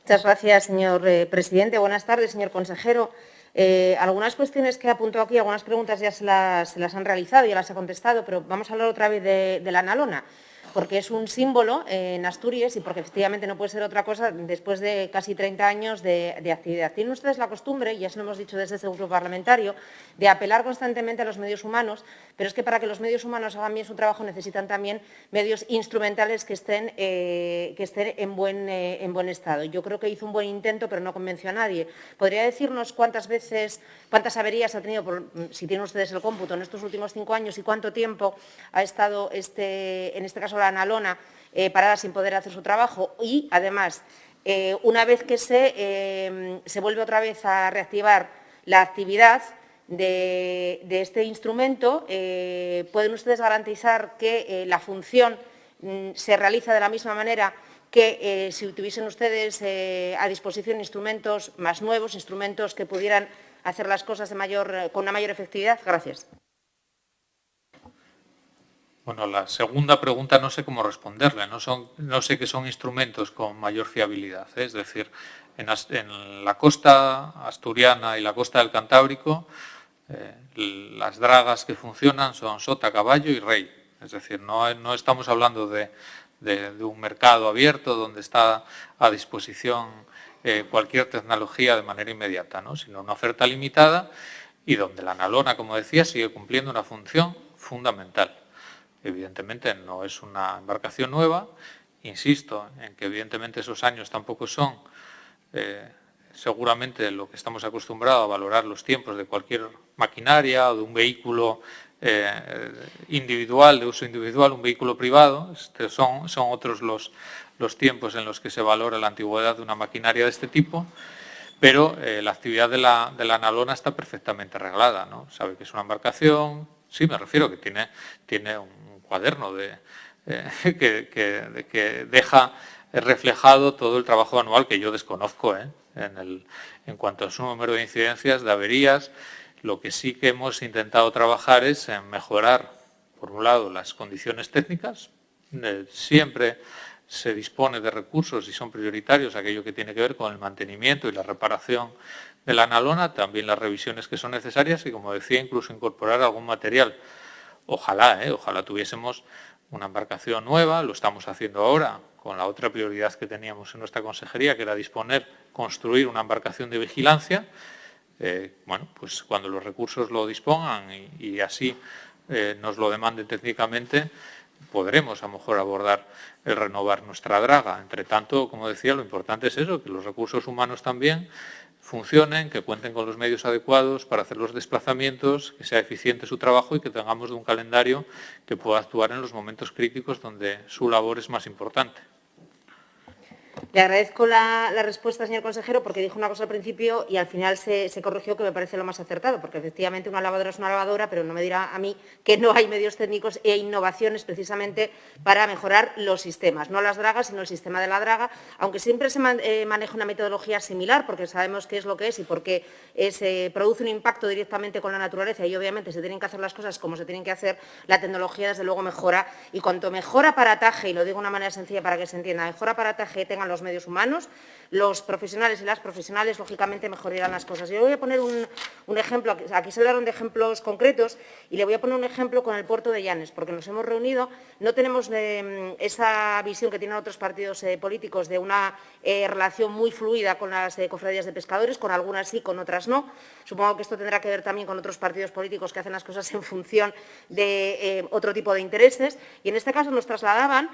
Muchas gracias, señor presidente. Buenas tardes, señor consejero. Algunas cuestiones que apuntó aquí, algunas preguntas ya se las han realizado, ya las ha contestado, pero vamos a hablar otra vez de la analona, porque es un símbolo en Asturias y porque efectivamente no puede ser otra cosa después de casi 30 años de actividad. Tienen ustedes la costumbre, y ya se lo hemos dicho desde este grupo parlamentario, de apelar constantemente a los medios humanos, pero es que para que los medios humanos hagan bien su trabajo necesitan también medios instrumentales que estén en buen estado. Yo creo que hizo un buen intento, pero no convenció a nadie. ¿Podría decirnos cuántas averías ha tenido, si tienen ustedes el cómputo, en estos últimos 5 años y cuánto tiempo ha estado, en este caso, la analona parada sin poder hacer su trabajo? Y, además, una vez que se vuelve otra vez a reactivar la actividad de este instrumento, ¿pueden ustedes garantizar que la función se realiza de la misma manera que si tuviesen ustedes a disposición instrumentos más nuevos, instrumentos que pudieran hacer las cosas con una mayor efectividad? Gracias. Bueno, la segunda pregunta no sé cómo responderle. No sé qué son instrumentos con mayor fiabilidad. Es decir, en la costa asturiana y la costa del Cantábrico, las dragas que funcionan son sota, caballo y rey. Es decir, no estamos hablando de un mercado abierto donde está a disposición cualquier tecnología de manera inmediata, ¿no? Sino una oferta limitada y donde la analona, como decía, sigue cumpliendo una función fundamental. Evidentemente no es una embarcación nueva. Insisto en que evidentemente esos años tampoco son seguramente lo que estamos acostumbrados a valorar los tiempos de cualquier maquinaria o de un vehículo individual, de uso individual, un vehículo privado. Son otros los tiempos en los que se valora la antigüedad de una maquinaria de este tipo, pero la actividad de la analona está perfectamente reglada, ¿no? Sabe que es una embarcación, sí, me refiero que tiene un cuaderno que deja reflejado todo el trabajo anual que yo desconozco en cuanto a su número de incidencias, de averías. Lo que sí que hemos intentado trabajar es en mejorar, por un lado, las condiciones técnicas. Siempre se dispone de recursos y son prioritarios aquello que tiene que ver con el mantenimiento y la reparación de la analona, también las revisiones que son necesarias y, como decía, incluso incorporar algún material. Ojalá tuviésemos una embarcación nueva, lo estamos haciendo ahora con la otra prioridad que teníamos en nuestra consejería, que era construir una embarcación de vigilancia. Pues cuando los recursos lo dispongan y así nos lo demanden técnicamente, podremos a lo mejor abordar el renovar nuestra draga. Entre tanto, como decía, lo importante es eso, que los recursos humanos también funcionen, que cuenten con los medios adecuados para hacer los desplazamientos, que sea eficiente su trabajo y que tengamos un calendario que pueda actuar en los momentos críticos donde su labor es más importante. Le agradezco la respuesta, señor consejero, porque dijo una cosa al principio y al final se corrigió, que me parece lo más acertado, porque efectivamente una lavadora es una lavadora, pero no me dirá a mí que no hay medios técnicos e innovaciones precisamente para mejorar los sistemas, no las dragas, sino el sistema de la draga, aunque siempre se maneja una metodología similar, porque sabemos qué es lo que es y porque se produce un impacto directamente con la naturaleza y obviamente se tienen que hacer las cosas como se tienen que hacer. La tecnología, desde luego, mejora, y cuanto mejor aparataje, y lo digo de una manera sencilla para que se entienda, mejor aparataje tengan los medios humanos, los profesionales y las profesionales, lógicamente, mejorarán las cosas. Yo voy a poner un ejemplo. Aquí se hablaron de ejemplos concretos y le voy a poner un ejemplo con el puerto de Llanes, porque nos hemos reunido, no tenemos esa visión que tienen otros partidos políticos de una relación muy fluida con las cofradías de pescadores, con algunas sí, con otras no. Supongo que esto tendrá que ver también con otros partidos políticos que hacen las cosas en función de otro tipo de intereses. Y en este caso nos trasladaban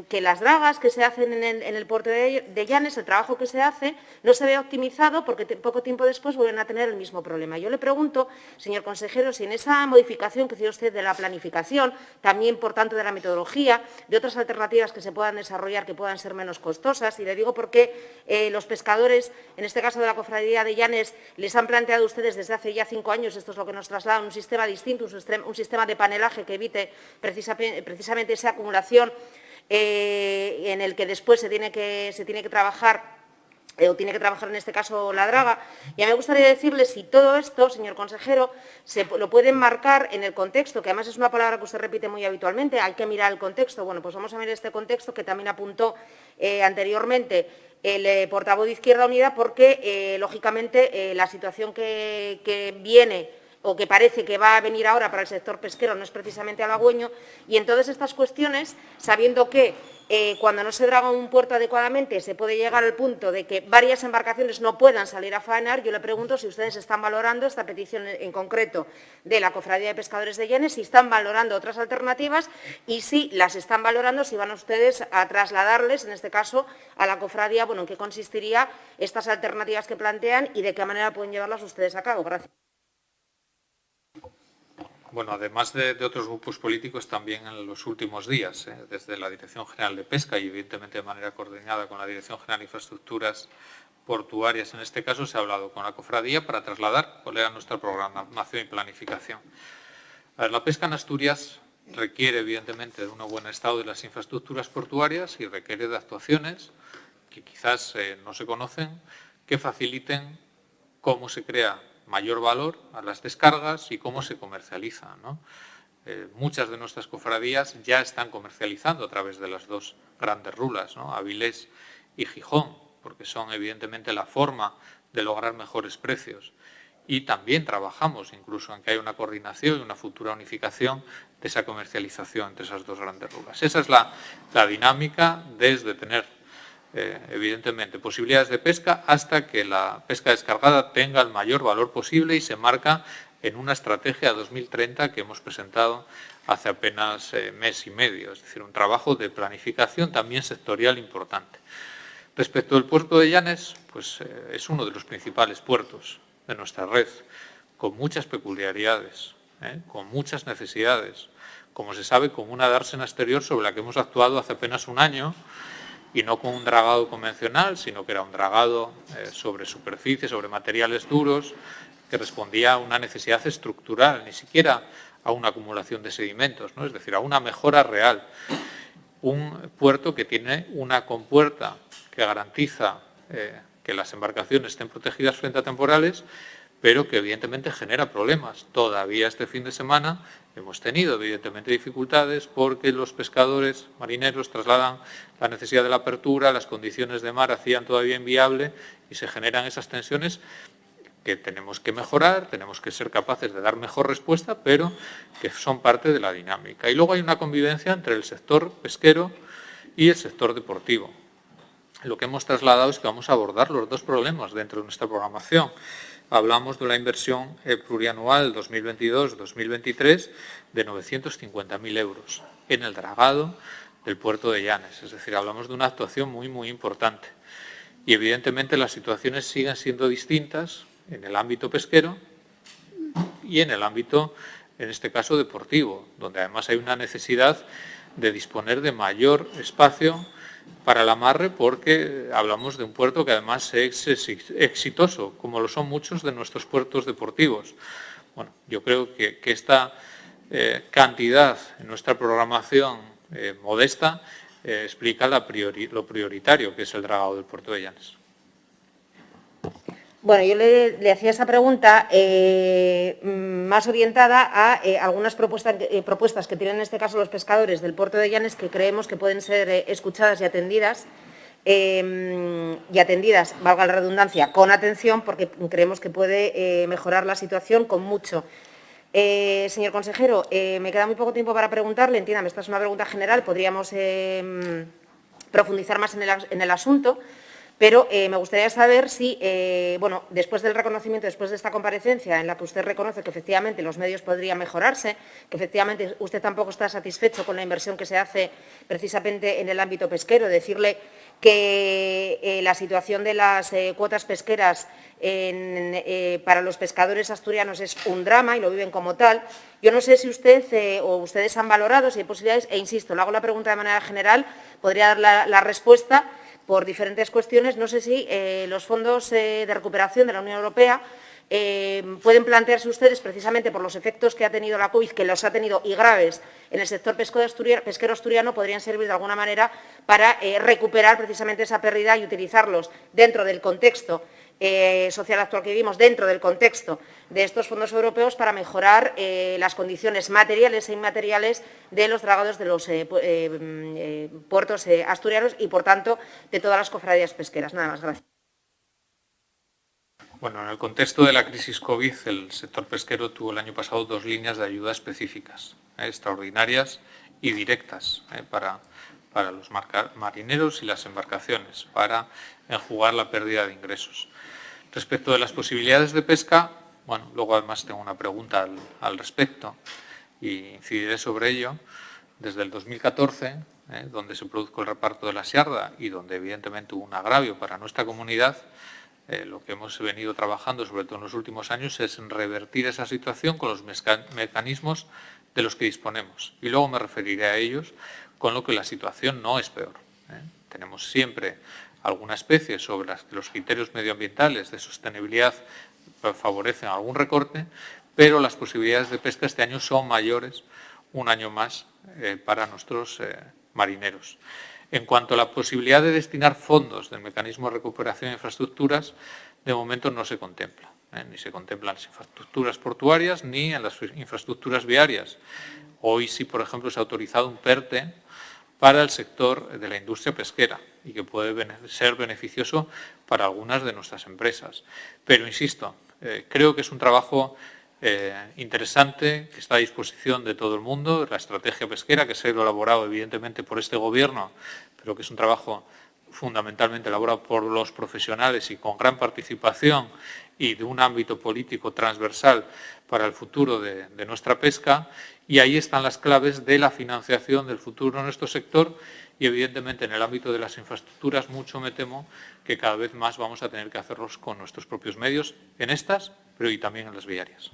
que las dragas que se hacen en el puerto de Llanes, el trabajo que se hace, no se ve optimizado porque poco tiempo después vuelven a tener el mismo problema. Yo le pregunto, señor consejero, si en esa modificación que hizo usted de la planificación, también, por tanto, de la metodología, de otras alternativas que se puedan desarrollar que puedan ser menos costosas, y le digo porque los pescadores, en este caso de la cofradía de Llanes, les han planteado ustedes desde hace ya 5 años, esto es lo que nos trasladan, un sistema distinto, un sistema de panelaje que evite precisamente esa acumulación en el que después se tiene que trabajar o tiene que trabajar en este caso la draga. Y a mí me gustaría decirle si todo esto, señor consejero, lo puede enmarcar en el contexto, que además es una palabra que usted repite muy habitualmente, hay que mirar el contexto. Bueno, pues vamos a ver este contexto que también apuntó anteriormente el portavoz de Izquierda Unida, porque, lógicamente, la situación que viene o que parece que va a venir ahora para el sector pesquero no es precisamente halagüeño, y en todas estas cuestiones, sabiendo que cuando no se draga un puerto adecuadamente se puede llegar al punto de que varias embarcaciones no puedan salir a faenar, yo le pregunto si ustedes están valorando esta petición en concreto de la Cofradía de Pescadores de Llanes, si están valorando otras alternativas y si las están valorando, si van ustedes a trasladarles, en este caso, a la cofradía, bueno, en qué consistiría estas alternativas que plantean y de qué manera pueden llevarlas ustedes a cabo. Gracias. Bueno, además de otros grupos políticos, también en los últimos días, desde la Dirección General de Pesca y, evidentemente, de manera coordinada con la Dirección General de Infraestructuras Portuarias, en este caso, se ha hablado con la cofradía para trasladar cuál era nuestra programación y planificación. A ver, la pesca en Asturias requiere, evidentemente, de un buen estado de las infraestructuras portuarias y requiere de actuaciones que quizás no se conocen, que faciliten cómo se crea mayor valor a las descargas y cómo se comercializa, ¿no? Muchas de nuestras cofradías ya están comercializando a través de las dos grandes rulas, ¿no? Avilés y Gijón, porque son evidentemente la forma de lograr mejores precios. Y también trabajamos incluso en que haya una coordinación y una futura unificación de esa comercialización entre esas dos grandes rulas. Esa es la dinámica desde tener evidentemente posibilidades de pesca hasta que la pesca descargada tenga el mayor valor posible y se marca en una estrategia 2030 que hemos presentado hace apenas mes y medio, es decir, un trabajo de planificación también sectorial importante. Respecto al puerto de Llanes, pues es uno de los principales puertos de nuestra red, con muchas peculiaridades, con muchas necesidades, como se sabe, con una dársena exterior sobre la que hemos actuado hace apenas un año, y no con un dragado convencional, sino que era un dragado sobre superficie, sobre materiales duros, que respondía a una necesidad estructural, ni siquiera a una acumulación de sedimentos, ¿no? Es decir, a una mejora real. Un puerto que tiene una compuerta que garantiza que las embarcaciones estén protegidas frente a temporales, pero que evidentemente genera problemas. Todavía este fin de semana hemos tenido evidentemente dificultades porque los pescadores marineros trasladan la necesidad de la apertura, las condiciones de mar hacían todavía inviable y se generan esas tensiones que tenemos que mejorar, tenemos que ser capaces de dar mejor respuesta, pero que son parte de la dinámica. Y luego hay una convivencia entre el sector pesquero y el sector deportivo. Lo que hemos trasladado es que vamos a abordar los dos problemas dentro de nuestra programación. Hablamos de una inversión plurianual 2022-2023 de 950.000 euros en el dragado del puerto de Llanes. Es decir, hablamos de una actuación muy, muy importante. Y, evidentemente, las situaciones siguen siendo distintas en el ámbito pesquero y en el ámbito, en este caso, deportivo, donde además hay una necesidad de disponer de mayor espacio para el amarre, porque hablamos de un puerto que además es exitoso, como lo son muchos de nuestros puertos deportivos. Bueno, yo creo que esta cantidad en nuestra programación modesta explica lo prioritario que es el dragado del puerto de Llanes. Bueno, yo le hacía esa pregunta más orientada a algunas propuestas que tienen en este caso los pescadores del puerto de Llanes, que creemos que pueden ser escuchadas y atendidas, valga la redundancia, con atención, porque creemos que puede mejorar la situación con mucho. Señor consejero, me queda muy poco tiempo para preguntarle, entiéndame, esta es una pregunta general, podríamos profundizar más en el asunto. Pero me gustaría saber si, bueno, después del reconocimiento, después de esta comparecencia en la que usted reconoce que efectivamente los medios podrían mejorarse, que efectivamente usted tampoco está satisfecho con la inversión que se hace precisamente en el ámbito pesquero, decirle que la situación de las cuotas pesqueras para los pescadores asturianos es un drama y lo viven como tal. Yo no sé si usted o ustedes han valorado si hay posibilidades, e insisto, le hago la pregunta de manera general, podría dar la respuesta por diferentes cuestiones. No sé si los fondos de recuperación de la Unión Europea pueden plantearse ustedes, precisamente por los efectos que ha tenido la COVID, que los ha tenido y graves en el sector pesquero asturiano, podrían servir de alguna manera para recuperar precisamente esa pérdida y utilizarlos dentro del contexto social actual que vivimos, dentro del contexto de estos fondos europeos, para mejorar las condiciones materiales e inmateriales de los dragados de los puertos asturianos y, por tanto, de todas las cofradías pesqueras. Nada más, gracias. Bueno, en el contexto de la crisis COVID, el sector pesquero tuvo el año pasado 2 líneas de ayuda específicas, extraordinarias y directas, para los marineros y las embarcaciones, para enjugar la pérdida de ingresos. Respecto de las posibilidades de pesca, bueno, luego además tengo una pregunta al respecto y incidiré sobre ello. Desde el 2014, donde se produjo el reparto de la Siarda y donde evidentemente hubo un agravio para nuestra comunidad, lo que hemos venido trabajando, sobre todo en los últimos años, es en revertir esa situación con los mecanismos de los que disponemos. Y luego me referiré a ellos, con lo que la situación no es peor. Tenemos siempre alguna especie sobre las que los criterios medioambientales de sostenibilidad favorecen algún recorte, pero las posibilidades de pesca este año son mayores, un año más, para nuestros marineros. En cuanto a la posibilidad de destinar fondos del mecanismo de recuperación de infraestructuras, de momento no se contempla. Ni se contemplan las infraestructuras portuarias ni en las infraestructuras viarias. Hoy sí, por ejemplo, se ha autorizado un PERTE para el sector de la industria pesquera y que puede ser beneficioso para algunas de nuestras empresas. Pero, insisto, creo que es un trabajo interesante, que está a disposición de todo el mundo, la estrategia pesquera, que se ha elaborado evidentemente por este Gobierno, pero que es un trabajo fundamentalmente elaborado por los profesionales y con gran participación y de un ámbito político transversal para el futuro de nuestra pesca, y ahí están las claves de la financiación del futuro de nuestro sector y, evidentemente, en el ámbito de las infraestructuras, mucho me temo que cada vez más vamos a tener que hacerlos con nuestros propios medios, en estas, pero y también en las viarias.